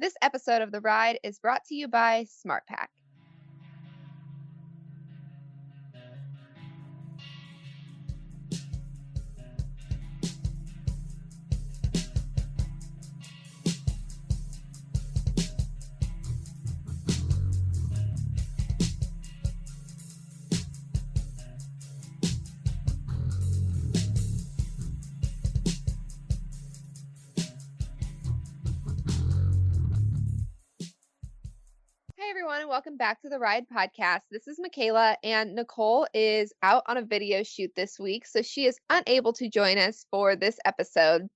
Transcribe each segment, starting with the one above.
This episode of The Ride is brought to you by SmartPack. Hey everyone, and welcome back to the Ride Podcast. This is Michaela, and Nicole is out on a video shoot this week, so she is unable to join us for this episode.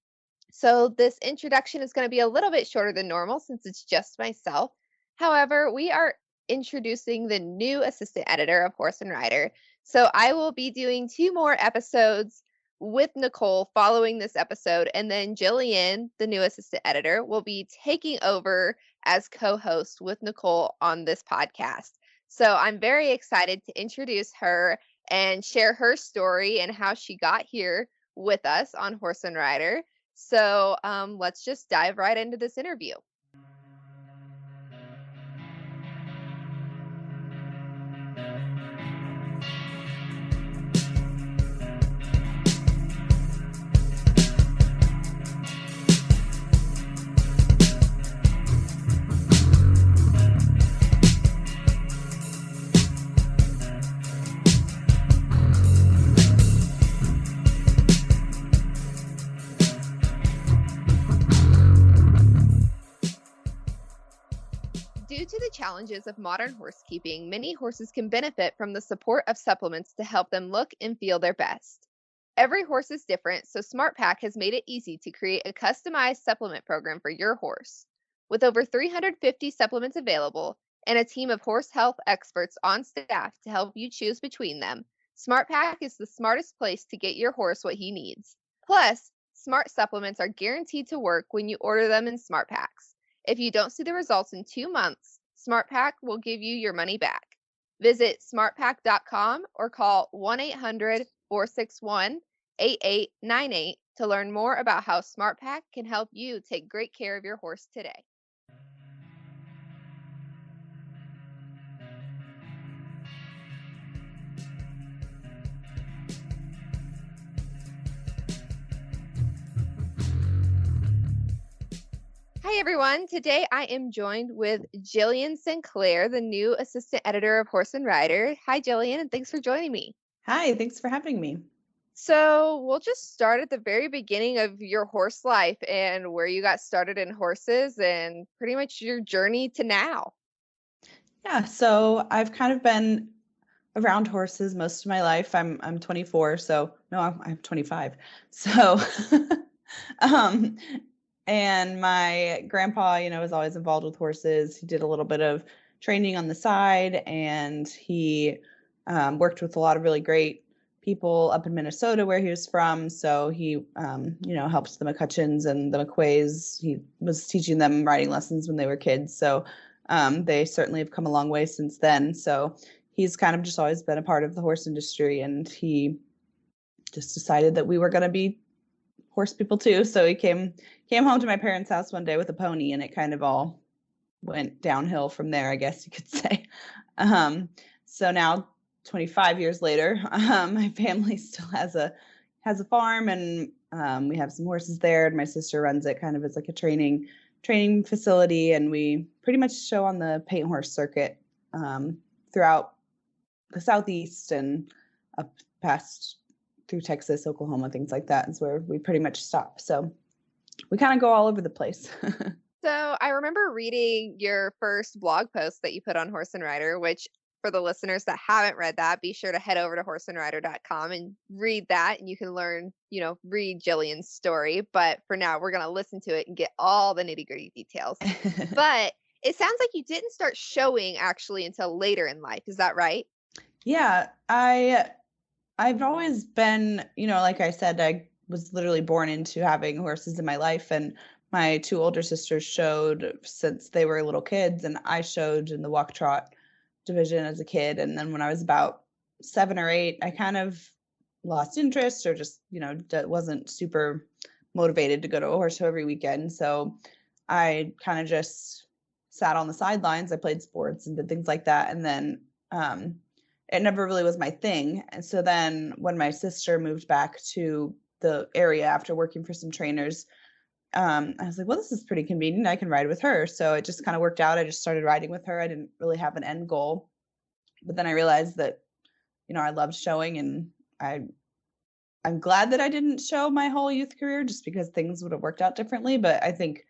So this introduction is going to be a little bit shorter than normal since it's just myself. However, we are introducing the new assistant editor of Horse and Rider. So I will be doing 2 more episodes with Nicole following this episode, and then Jillian, the new assistant editor, will be taking over as co-host with Nicole on this podcast. So I'm very excited to introduce her and share her story and how she got here with us on Horse and Rider. So let's just dive right into this interview. Due to the challenges of modern horsekeeping, many horses can benefit from the support of supplements to help them look and feel their best. Every horse is different, so SmartPack has made it easy to create a customized supplement program for your horse. With over 350 supplements available and a team of horse health experts on staff to help you choose between them, SmartPack is the smartest place to get your horse what he needs. Plus, Smart supplements are guaranteed to work when you order them in SmartPacks. If you don't see the results in 2 months, SmartPack will give you your money back. Visit smartpack.com or call 1-800-461-8898 to learn more about how SmartPack can help you take great care of your horse today. Hi everyone, today I am joined with Jillian Sinclair, the new assistant editor of Horse and Rider. Hi Jillian, and thanks for joining me. Hi, thanks for having me. So we'll just start at the very beginning of your horse life and where you got started in horses and pretty much your journey to now. Yeah, so I've kind of been around horses most of my life. I'm 24, so no, I'm 25. So and my grandpa, was always involved with horses. He did a little bit of training on the side, and he worked with a lot of really great people up in Minnesota where he was from. So he, helped the McCutcheons and the McQuays. He was teaching them riding lessons when they were kids. So they certainly have come a long way since then. So he's kind of just always been a part of the horse industry, and he just decided that we were going to be horse people too. So he came home to my parents' house one day with a pony, and it kind of all went downhill from there, I guess you could say. So now 25 years later, my family still has a farm, and we have some horses there, and my sister runs it kind of as like a training facility, and we pretty much show on the paint horse circuit throughout the Southeast and up past through Texas, Oklahoma, things like that is where we pretty much stop. So we kind of go all over the place. So I remember reading your first blog post that you put on Horse and Rider, which for the listeners that haven't read that, be sure to head over to horseandrider.com and read that, and you can learn, read Jillian's story. But for now, we're going to listen to it and get all the nitty-gritty details. But it sounds like you didn't start showing actually until later in life. Is that right? Yeah, I've always been, like I said, I was literally born into having horses in my life, and my 2 older sisters showed since they were little kids, and I showed in the walk trot division as a kid. And then when I was about 7 or 8, I kind of lost interest, or just, wasn't super motivated to go to a horse show every weekend. So I kind of just sat on the sidelines. I played sports and did things like that. And then it never really was my thing. And so then when my sister moved back to the area after working for some trainers, I was like, well, this is pretty convenient. I can ride with her. So it just kind of worked out. I just started riding with her. I didn't really have an end goal. But then I realized that, I loved showing, and I'm glad that I didn't show my whole youth career just because things would have worked out differently. But I think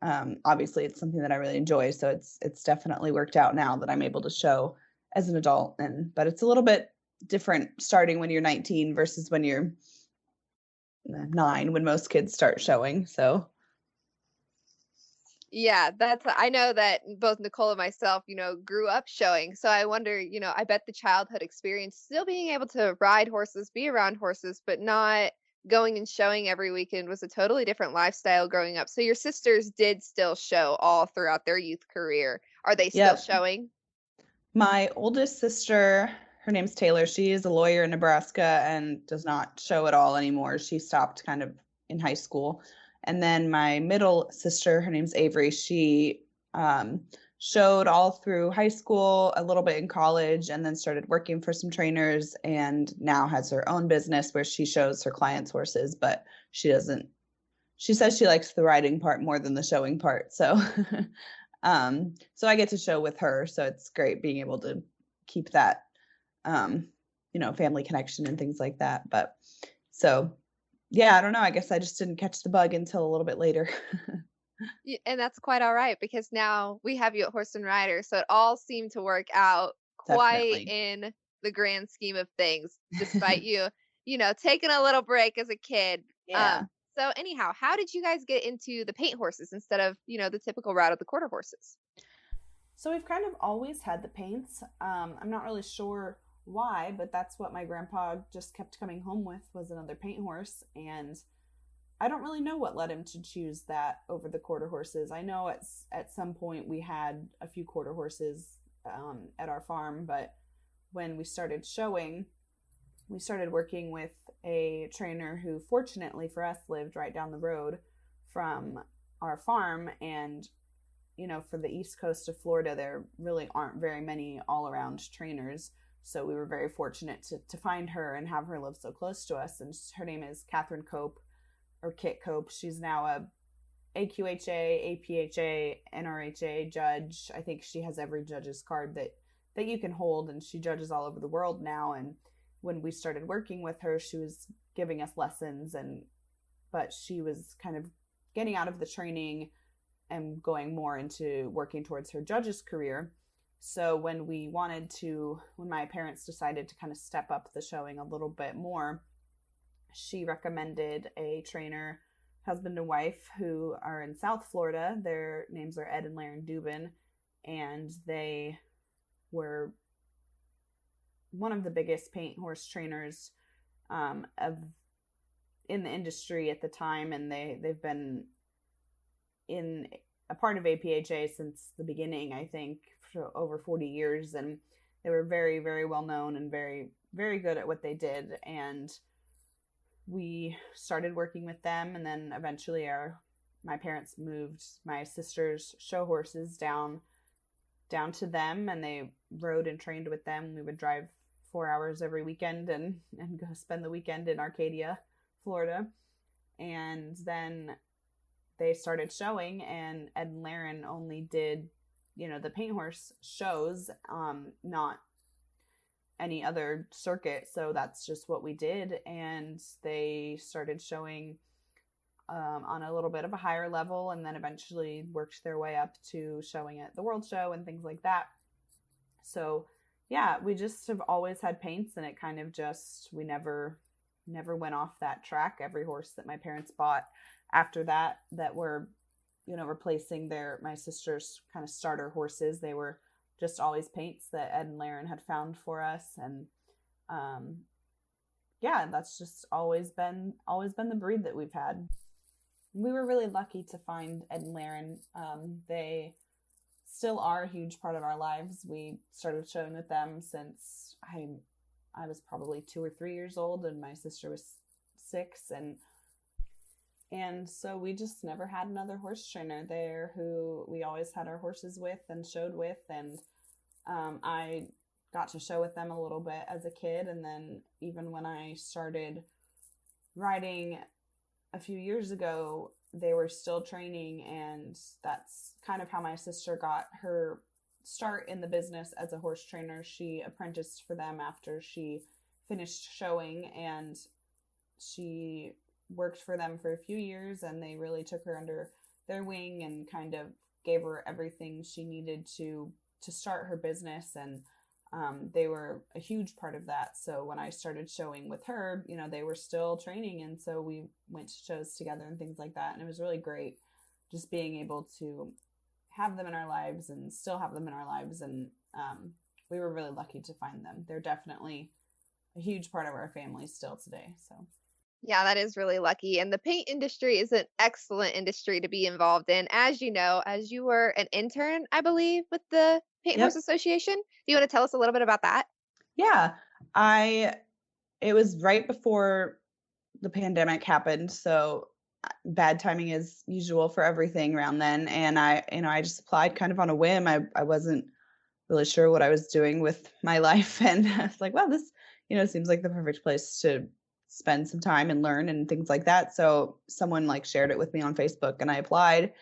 obviously it's something that I really enjoy. So it's definitely worked out now that I'm able to show as an adult. But it's a little bit different starting when you're 19 versus when you're 9, when most kids start showing. So Yeah, I know that both Nicole and myself, grew up showing. So I wonder, I bet the childhood experience, still being able to ride horses, be around horses, but not going and showing every weekend, was a totally different lifestyle growing up. So your sisters did still show all throughout their youth career. Are they still yep. showing? My oldest sister, her name's Taylor. She is a lawyer in Nebraska and does not show at all anymore. She stopped kind of in high school. And then my middle sister, her name's Avery. She showed all through high school, a little bit in college, and then started working for some trainers, and now has her own business where she shows her clients' horses, but she says she likes the riding part more than the showing part. So so I get to show with her. So it's great being able to keep that, family connection and things like that. But so, yeah, I don't know. I guess I just didn't catch the bug until a little bit later. And that's quite all right, because now we have you at Horse and Rider. So it all seemed to work out quite Definitely. in the grand scheme of things, despite you, taking a little break as a kid. Yeah. So anyhow, how did you guys get into the paint horses instead of, the typical route of the quarter horses? So we've kind of always had the paints. I'm not really sure why, but that's what my grandpa just kept coming home with, was another paint horse. And I don't really know what led him to choose that over the quarter horses. I know at some point we had a few quarter horses at our farm, but when we started showing, we started working with a trainer who, fortunately for us, lived right down the road from our farm. And for the east coast of Florida, there really aren't very many all around trainers. So we were very fortunate to find her and have her live so close to us. And her name is Catherine Cope, or Kit Cope. She's now a AQHA, APHA, NRHA judge. I think she has every judge's card that you can hold, and she judges all over the world now. And when we started working with her, she was giving us lessons, but she was kind of getting out of the training and going more into working towards her judge's career. So when my parents decided to kind of step up the showing a little bit more, she recommended a trainer, husband and wife, who are in South Florida. Their names are Ed and Laren Dubin, and they were one of the biggest paint horse trainers in the industry at the time, and they've been in a part of APHA since the beginning, I think, for over 40 years, and they were very, very well known and very, very good at what they did. And we started working with them, and then eventually my parents moved my sister's show horses down to them, and they rode and trained with them. We would drive 4 hours every weekend and go spend the weekend in Arcadia, Florida. And then they started showing, and Ed and Laren only did, the paint horse shows, not any other circuit. So that's just what we did. And they started showing on a little bit of a higher level, and then eventually worked their way up to showing at the World Show and things like that. So yeah, we just have always had paints, and it kind of we never went off that track. Every horse that my parents bought after that were, replacing my sister's kind of starter horses, they were just always paints that Ed and Laren had found for us. And yeah, that's just always been the breed that we've had. We were really lucky to find Ed and Laren. They still are a huge part of our lives. We started showing with them since I was probably 2 or 3 years old, and my sister was 6. And And so we just never had another horse trainer there who we always had our horses with and showed with. And I got to show with them a little bit as a kid. And then even when I started riding a few years ago, they were still training. And that's kind of how my sister got her start in the business as a horse trainer. She apprenticed for them after she finished showing, and she worked for them for a few years, and they really took her under their wing and kind of gave her everything she needed to start her business. And they were a huge part of that. So when I started showing with her, you know, they were still training, and so we went to shows together and things like that. And it was really great just being able to have them in our lives and still have them in our lives. And we were really lucky to find them. They're definitely a huge part of our family still today. So Yeah, that is really lucky. And the paint industry is an excellent industry to be involved in. As you know, as you were an intern, I believe, with the Paint Horse yep. Association. Do you want to tell us a little bit about that? Yeah. I It was right before the pandemic happened, so bad timing as usual for everything around then. And I just applied kind of on a whim. I wasn't really sure what I was doing with my life, and I was like, well, this, seems like the perfect place to spend some time and learn and things like that. So someone like shared it with me on Facebook, and I applied,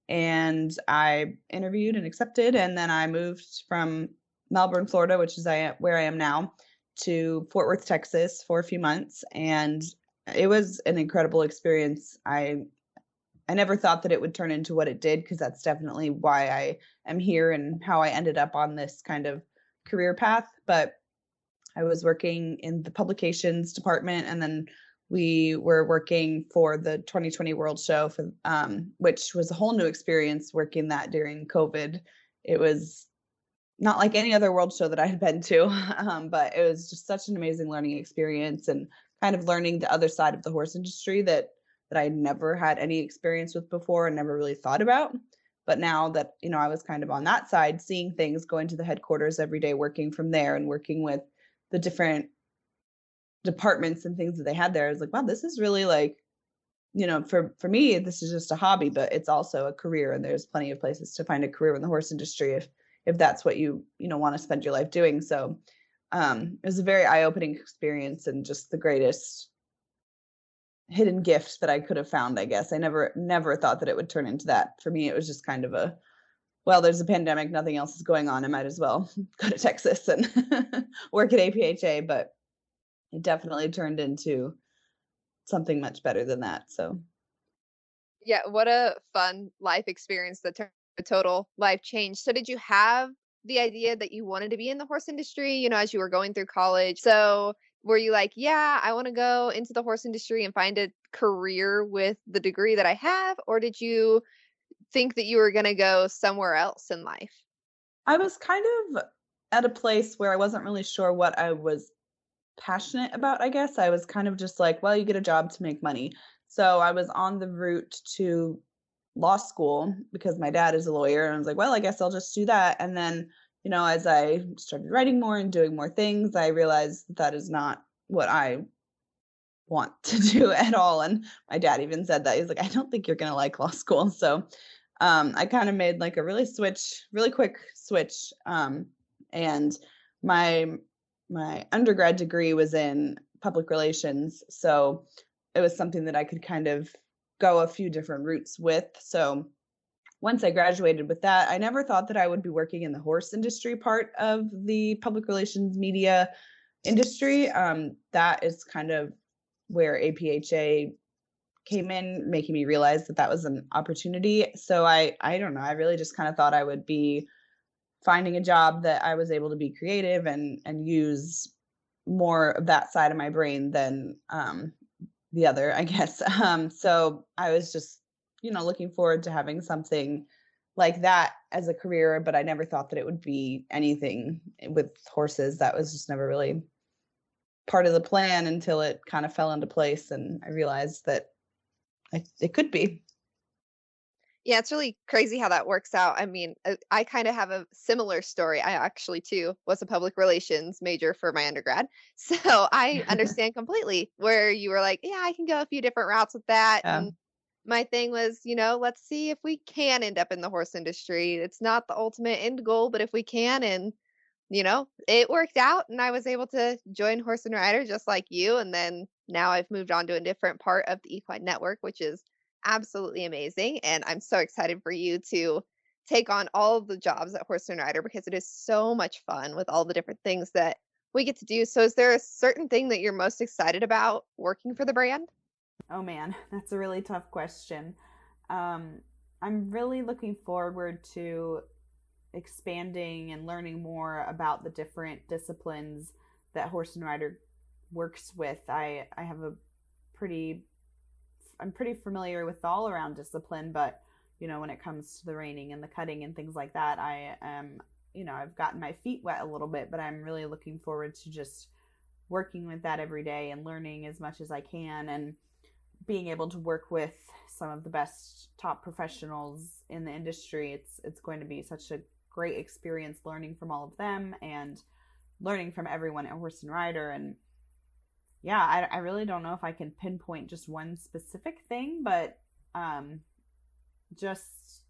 and I interviewed and accepted, and then I moved from Melbourne, Florida, which is where I am now, to Fort Worth, Texas for a few months, and it was an incredible experience. I never thought that it would turn into what it did, because that's definitely why I am here and how I ended up on this kind of career path. But I was working in the publications department, and then we were working for the 2020 World Show, for which was a whole new experience working that during COVID. It was not like any other world show that I had been to, but it was just such an amazing learning experience, and kind of learning the other side of the horse industry that I never had any experience with before and never really thought about. But now that, I was kind of on that side, seeing things, going to the headquarters every day, working from there and working with the different departments and things that they had there, I was like, wow, this is really like, for me, this is just a hobby, but it's also a career, and there's plenty of places to find a career in the horse industry if that's what you want to spend your life doing. So it was a very eye-opening experience, and just the greatest hidden gift that I could have found, I guess. I never thought that it would turn into that. For me, it was just kind of well, there's a pandemic, nothing else is going on, I might as well go to Texas and work at APHA. But it definitely turned into something much better than that. So Yeah, what a fun life experience that turned a total life change. So did you have the idea that you wanted to be in the horse industry, as you were going through college? So were you like, yeah, I want to go into the horse industry and find a career with the degree that I have? Or did you think that you were going to go somewhere else in life? I was kind of at a place where I wasn't really sure what I was passionate about, I guess. I was kind of just like, well, you get a job to make money. So I was on the route to law school because my dad is a lawyer. And I was like, well, I guess I'll just do that. And then, as I started writing more and doing more things, I realized that is not what I want to do at all. And my dad even said that. He's like, I don't think you're going to like law school. So I kind of made like a really quick switch. And my undergrad degree was in public relations. So it was something that I could kind of go a few different routes with. So once I graduated with that, I never thought that I would be working in the horse industry part of the public relations media industry. That is kind of where APHA came in, making me realize that that was an opportunity. So I don't know. I really just kind of thought I would be finding a job that I was able to be creative and use more of that side of my brain than the other, I guess. So I was just, looking forward to having something like that as a career, but I never thought that it would be anything with horses. That was just never really part of the plan until it kind of fell into place, and I realized that it could be. Yeah, it's really crazy how that works out. I mean, I kind of have a similar story. I actually, too, was a public relations major for my undergrad. So I understand completely where you were like, yeah, I can go a few different routes with that. And Yeah. My thing was, let's see if we can end up in the horse industry. It's not the ultimate end goal, but if we can, and it worked out, and I was able to join Horse and Rider just like you. And then now I've moved on to a different part of the equine network, which is absolutely amazing. And I'm so excited for you to take on all of the jobs at Horse and Rider because it is so much fun with all the different things that we get to do. So, is there a certain thing that you're most excited about working for the brand? Oh man, that's a really tough question. Um, I'm really looking forward to expanding and learning more about the different disciplines that Horse and Rider works with. I have a pretty I'm pretty familiar with the all around discipline, but when it comes to the reining and the cutting and things like that, I am I've gotten my feet wet a little bit, but I'm really looking forward to just working with that every day and learning as much as I can and being able to work with some of the best top professionals in the industry. It's going to be such a great experience learning from all of them and learning from everyone at Horse and Rider. And yeah, I really don't know if I can pinpoint just one specific thing, but just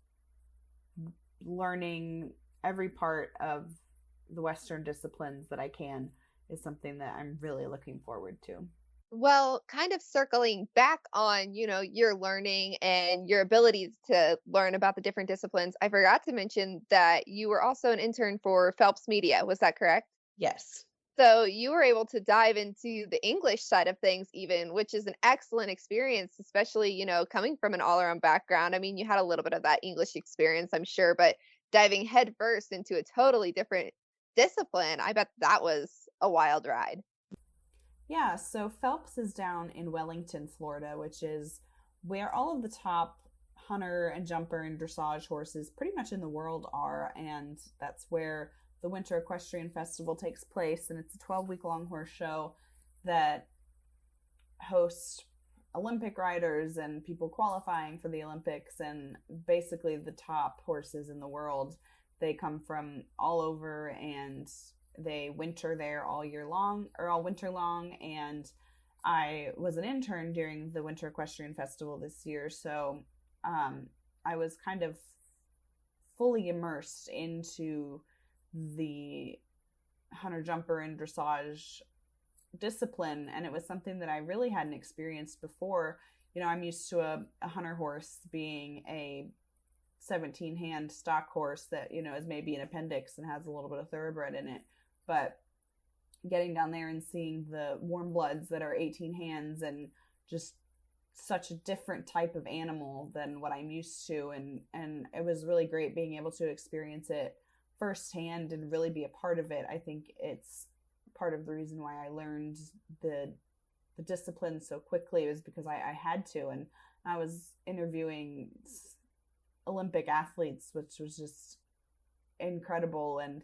learning every part of the Western disciplines that I can is something that I'm really looking forward to. Well, kind of circling back on, your learning and your abilities to learn about the different disciplines, I forgot to mention that you were also an intern for Phelps Media. Was that correct? Yes. So you were able to dive into the English side of things even, which is an excellent experience, especially, coming from an all-around background. I mean, you had a little bit of that English experience, I'm sure, but diving headfirst into a totally different discipline, I bet that was a wild ride. Yeah, so Phelps is down in Wellington, Florida, which is where all of the top hunter and jumper and dressage horses pretty much in the world are. And that's where the Winter Equestrian Festival takes place. And it's a 12-week long horse show that hosts Olympic riders and people qualifying for the Olympics and basically the top horses in the world. They come from all over and they winter there all year long or all winter long. And I was an intern during the Winter Equestrian Festival this year. So I was kind of fully immersed into the hunter jumper and dressage discipline. And it was something that I really hadn't experienced before. I'm used to a hunter horse being a 17 hand stock horse that, is maybe an appendix and has a little bit of thoroughbred in it. But getting down there and seeing the warm bloods that are 18 hands and just such a different type of animal than what I'm used to. And it was really great being able to experience it firsthand and really be a part of it. I think it's part of the reason why I learned the discipline so quickly was because I had to. And I was interviewing Olympic athletes, which was just incredible. And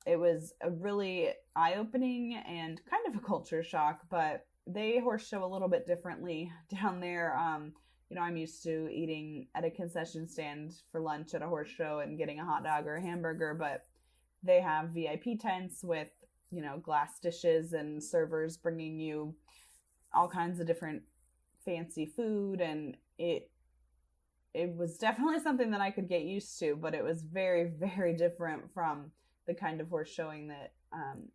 it was a really eye-opening and kind of a culture shock, but they horse show a little bit differently down there. I'm used to eating at a concession stand for lunch at a horse show and getting a hot dog or a hamburger, but they have VIP tents with, glass dishes and servers bringing you all kinds of different fancy food. And it was definitely something that I could get used to, but it was very, very different from the kind of horse showing that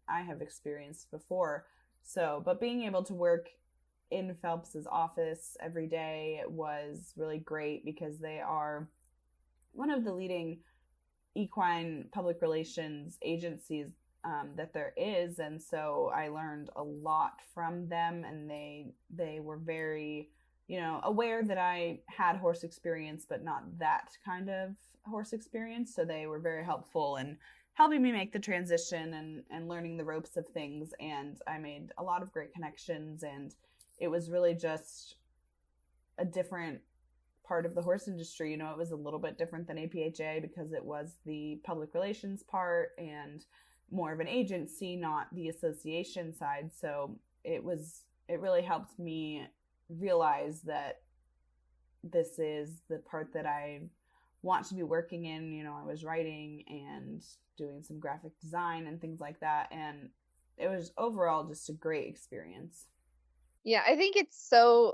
I have experienced before. So, but being able to work in Phelps's office every day was really great because they are one of the leading equine public relations agencies that there is. And so I learned a lot from them, and they were very, aware that I had horse experience, but not that kind of horse experience. So they were very helpful in helping me make the transition and learning the ropes of things. And I made a lot of great connections, and it was really just a different part of the horse industry. It was a little bit different than APHA because it was the public relations part and more of an agency, not the association side. So it really helped me realize that this is the part that I want to be working in. I was writing and doing some graphic design and things like that. And it was overall just a great experience. Yeah, I think it's so,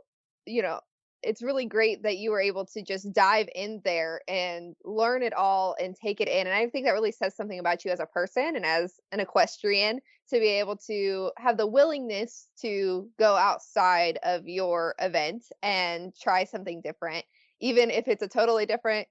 it's really great that you were able to just dive in there and learn it all and take it in. And I think that really says something about you as a person and as an equestrian to be able to have the willingness to go outside of your event and try something different, even if it's a totally different,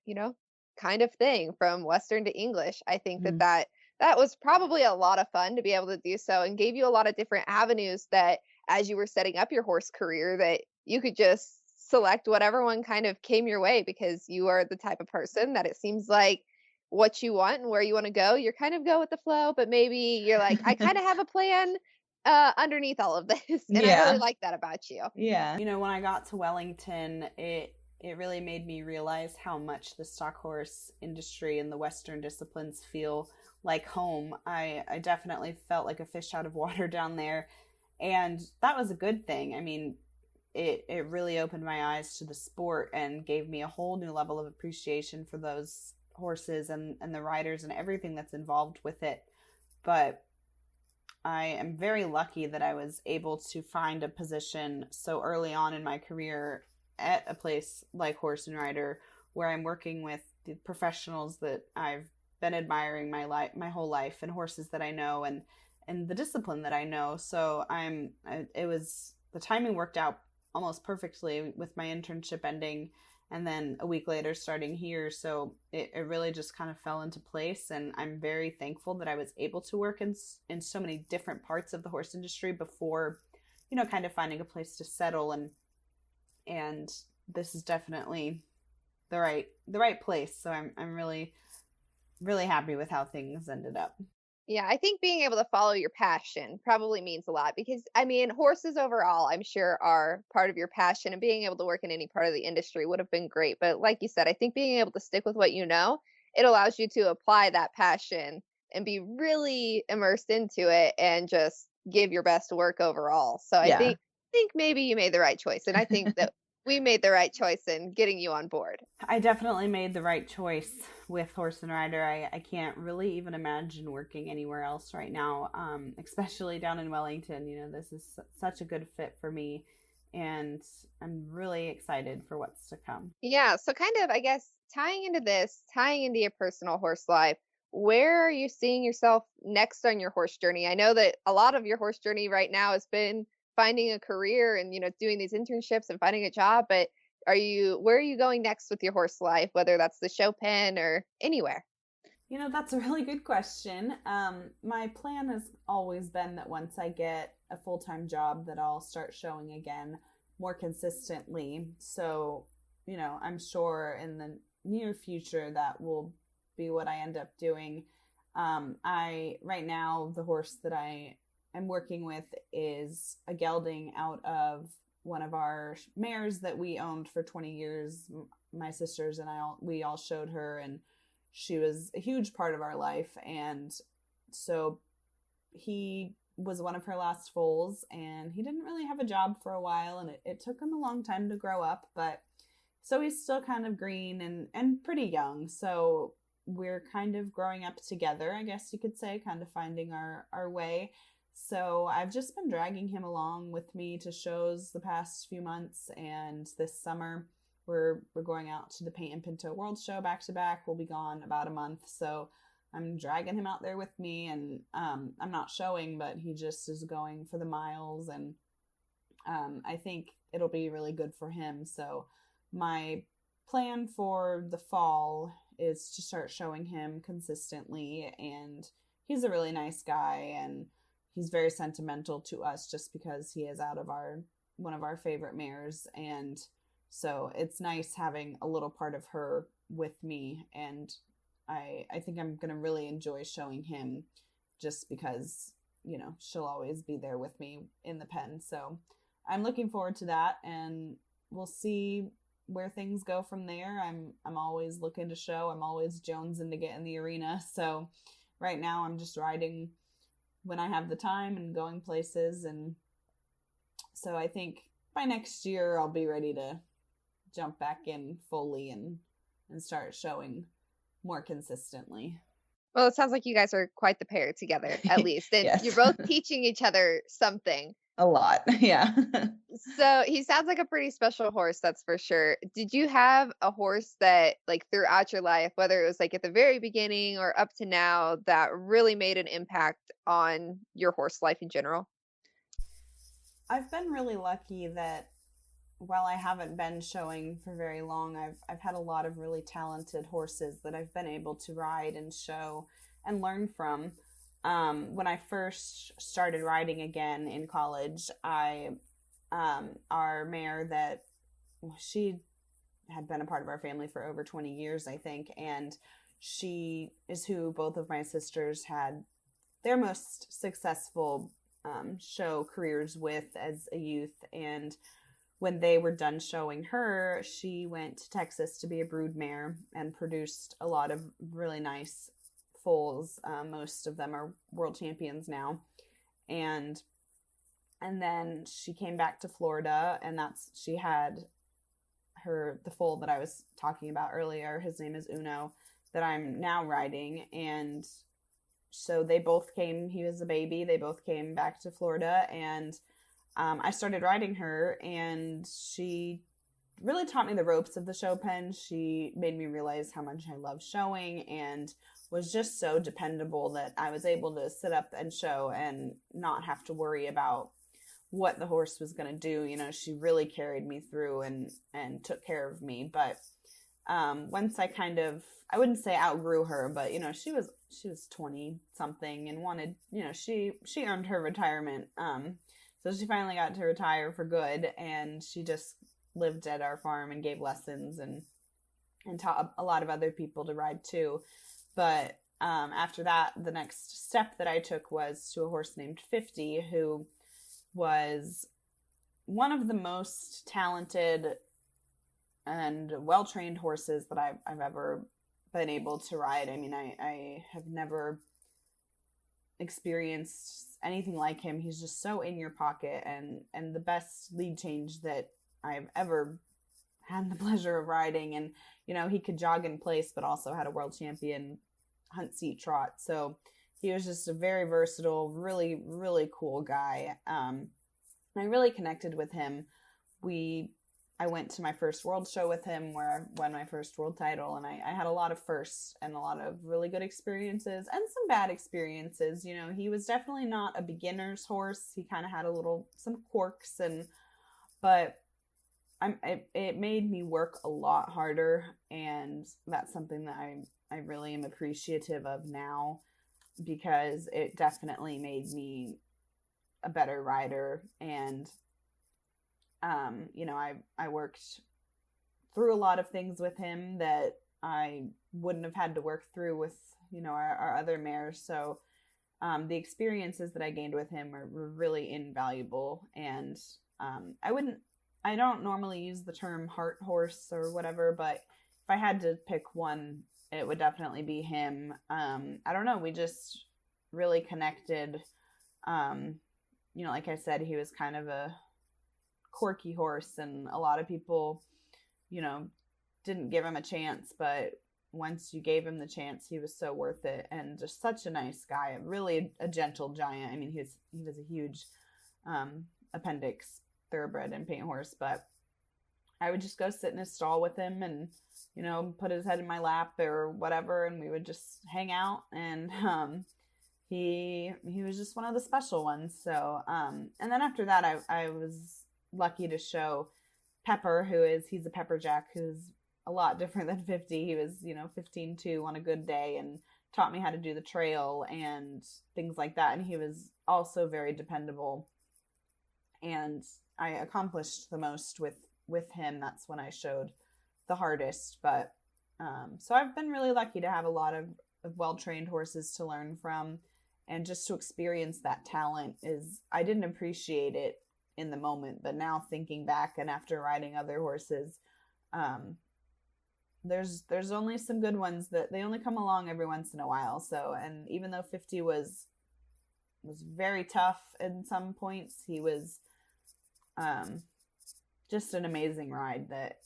kind of thing from Western to English. I think that Mhm. that was probably a lot of fun to be able to do so and gave you a lot of different avenues that as you were setting up your horse career that you could just select whatever one kind of came your way because you are the type of person that it seems like what you want and where you want to go, you're kind of go with the flow, but maybe you're like, I kind of have a plan underneath all of this. And I really Yeah. like that about you. Yeah. When I got to Wellington, it really made me realize how much the stock horse industry and the Western disciplines feel like home. I definitely felt like a fish out of water down there. And that was a good thing. I mean, it really opened my eyes to the sport and gave me a whole new level of appreciation for those horses and the riders and everything that's involved with it. But I am very lucky that I was able to find a position so early on in my career at a place like Horse and Rider, where I'm working with the professionals that I've been admiring my whole life, and horses that I know, and the discipline that I know. So it was, the timing worked out almost perfectly with my internship ending and then a week later starting here. So it really just kind of fell into place, and I'm very thankful that I was able to work in so many different parts of the horse industry before, kind of finding a place to settle. And this is definitely the right place. So I'm really happy with how things ended up. Yeah, I think being able to follow your passion probably means a lot because, I mean, horses overall, I'm sure, are part of your passion, and being able to work in any part of the industry would have been great. But like you said, I think being able to stick with what you know, it allows you to apply that passion and be really immersed into it and just give your best work overall. So I Yeah. think maybe you made the right choice, and I think that we made the right choice in getting you on board. I definitely made the right choice with Horse and Rider. I can't really even imagine working anywhere else right now, especially down in Wellington. This is such a good fit for me, and I'm really excited for what's to come. Yeah, so kind of, I guess, tying into this, tying into your personal horse life, where are you seeing yourself next on your horse journey? I know that a lot of your horse journey right now has been finding a career and, doing these internships and finding a job, but where are you going next with your horse life, whether that's the show pen or anywhere? That's a really good question. My plan has always been that once I get a full-time job that I'll start showing again more consistently. So, I'm sure in the near future that will be what I end up doing. Right now, the horse that I am working with is a gelding out of one of our mares that we owned for 20 years. My sisters and we all showed her, and she was a huge part of our life. And so he was one of her last foals, and he didn't really have a job for a while, and it took him a long time to grow up. But so he's still kind of green and pretty young. So we're kind of growing up together, I guess you could say, kind of finding our way. So I've just been dragging him along with me to shows the past few months, and this summer we're going out to the Paint and Pinto World Show back to back. We'll be gone about a month, so I'm dragging him out there with me, and I'm not showing, but he just is going for the miles, and I think it'll be really good for him. So my plan for the fall is to start showing him consistently, and he's a really nice guy, and he's very sentimental to us just because he is out of one of our favorite mares. And so it's nice having a little part of her with me, and I think I'm going to really enjoy showing him just because, she'll always be there with me in the pen. So I'm looking forward to that, and we'll see where things go from there. I'm always looking to show. I'm always jonesing to get in the arena. So right now I'm just riding when I have the time and going places. And so I think by next year I'll be ready to jump back in fully and start showing more consistently. Well, it sounds like you guys are quite the pair together, at least, and you're Yes, both teaching each other something. a lot. Yeah. So he sounds like a pretty special horse, that's for sure. Did you have a horse that, like, throughout your life, whether it was like at the very beginning or up to now, that really made an impact on your horse life in general? I've been really lucky that while I haven't been showing for very long, I've had a lot of really talented horses that I've been able to ride and show and learn from. When I first started riding again in college, I our mare that she had been a part of our family for over 20 years, I think, and she is who both of my sisters had their most successful show careers with as a youth. And when they were done showing her, she went to Texas to be a brood mare and produced a lot of really nice foals. Most of them are world champions now. And then she came back to Florida, and she had the foal that I was talking about earlier. His name is Uno, that I'm now riding. And so they both came, he was a baby, they both came back to Florida, and I started riding her, and she really taught me the ropes of the show pen. She made me realize how much I love showing, and was just so dependable that I was able to sit up and show and not have to worry about what the horse was going to do. You know, she really carried me through and took care of me. But once I kind of, I wouldn't say outgrew her, but you know, she was 20 something and wanted, you know, she earned her retirement. So she finally got to retire for good, and she just lived at our farm and gave lessons and taught a lot of other people to ride too. But after that, the next step that I took was to a horse named 50, who was one of the most talented and well-trained horses that I've ever been able to ride. I mean, I have never experienced anything like him. He's just so in your pocket, and the best lead change that I've ever had the pleasure of riding. And you know, he could jog in place, but also had a world champion hunt seat trot. So he was just a very versatile, really, really cool guy. And I really connected with him. I went to my first world show with him, where I won my first world title, and I had a lot of firsts and a lot of really good experiences and some bad experiences. You know, he was definitely not a beginner's horse. He kind of had some quirks, but it made me work a lot harder, and that's something that I really am appreciative of now, because it definitely made me a better rider. And you know, I worked through a lot of things with him that I wouldn't have had to work through with, you know, our other mares. So the experiences that I gained with him were really invaluable. And I don't normally use the term heart horse or whatever, but if I had to pick one, it would definitely be him. I don't know, we just really connected. You know, like I said, he was kind of a quirky horse, and a lot of people, you know, didn't give him a chance, but once you gave him the chance, he was so worth it, and just such a nice guy, really a gentle giant. I mean, he was a huge appendix thoroughbred and paint horse, but I would just go sit in his stall with him and, you know, put his head in my lap or whatever, and we would just hang out. And he was just one of the special ones. So and then after that, I was lucky to show Pepper, he's a pepper jack, who's a lot different than 50. He was, you know, 15-2 on a good day, and taught me how to do the trail and things like that. And he was also very dependable, and I accomplished the most with him. That's when I showed the hardest. But so I've been really lucky to have a lot of well-trained horses to learn from, and just to experience that talent. I didn't appreciate it in the moment, but now thinking back and after riding other horses, there's only some good ones that they only come along every once in a while. So, and even though 50 was very tough in some points, he was just an amazing ride that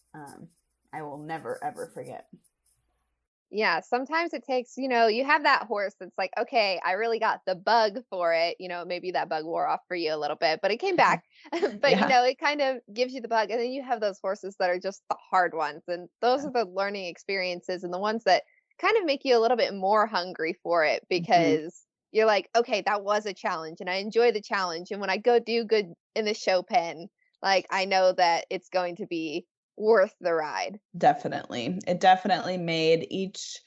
I will never ever forget. Yeah, sometimes it takes, you have that horse that's like, okay, I really got the bug for it. Maybe that bug wore off for you a little bit, but it came back. But, Yeah, it kind of gives you the bug. And then you have those horses that are just the hard ones. And those yeah. are the learning experiences and the ones that kind of make you a little bit more hungry for it Mhm. because you're like, okay, that was a challenge and I enjoy the challenge. And when I go do good in the show pen, like I know that it's going to be worth the ride. Definitely. It definitely made each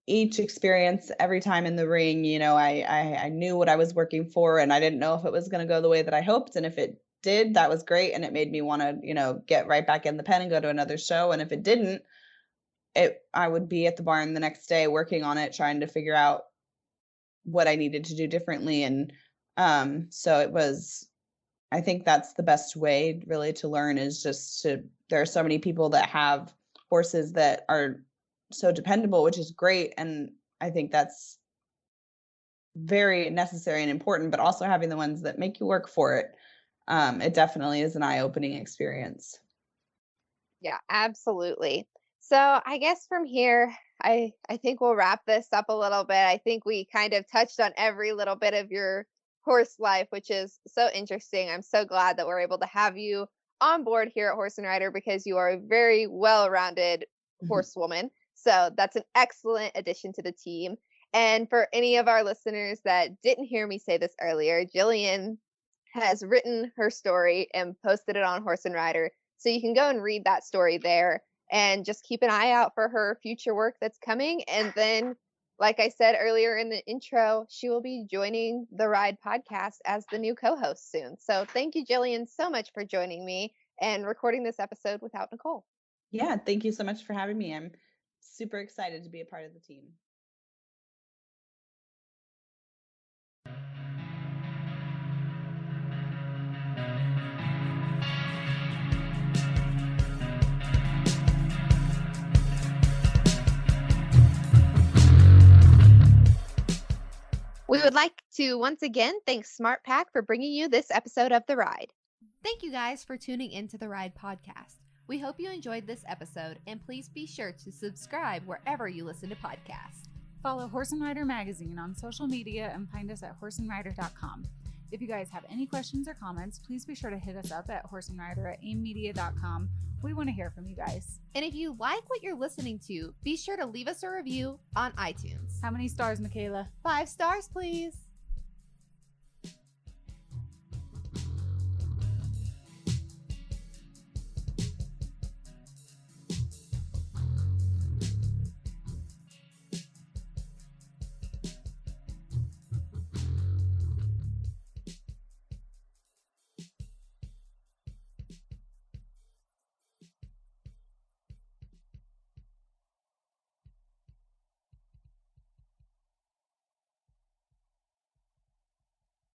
experience every time in the ring, I knew what I was working for and I didn't know if it was going to go the way that I hoped. And if it did, that was great. And it made me want to, get right back in the pen and go to another show. And if it didn't, I would be at the barn the next day working on it, trying to figure out what I needed to do differently. And so I think that's the best way really to learn is there are so many people that have horses that are so dependable, which is great. And I think that's very necessary and important, but also having the ones that make you work for it. It definitely is an eye-opening experience. Yeah, absolutely. So I guess from here, I think we'll wrap this up a little bit. I think we kind of touched on every little bit of your horse life, which is so interesting. I'm so glad that we're able to have you on board here at Horse and Rider because you are a very well-rounded Mhm. horsewoman. So that's an excellent addition to the team. And for any of our listeners that didn't hear me say this earlier, Jillian has written her story and posted it on Horse and Rider. So you can go and read that story there and just keep an eye out for her future work that's coming. And then, like I said earlier in the intro, she will be joining the Ride podcast as the new co host soon. So thank you, Jillian, so much for joining me and recording this episode without Nicole. Yeah, thank you so much for having me. I'm super excited to be a part of the team. We would like to once again thank SmartPack for bringing you this episode of The Ride. Thank you guys for tuning into the Ride podcast. We hope you enjoyed this episode, and please be sure to subscribe wherever you listen to podcasts. Follow Horse and Rider Magazine on social media and find us at horseandrider.com. If you guys have any questions or comments, please be sure to hit us up at horseandrider@aimmedia.com. We want to hear from you guys. And if you like what you're listening to, be sure to leave us a review on iTunes. How many stars, Michaela? 5 stars, please.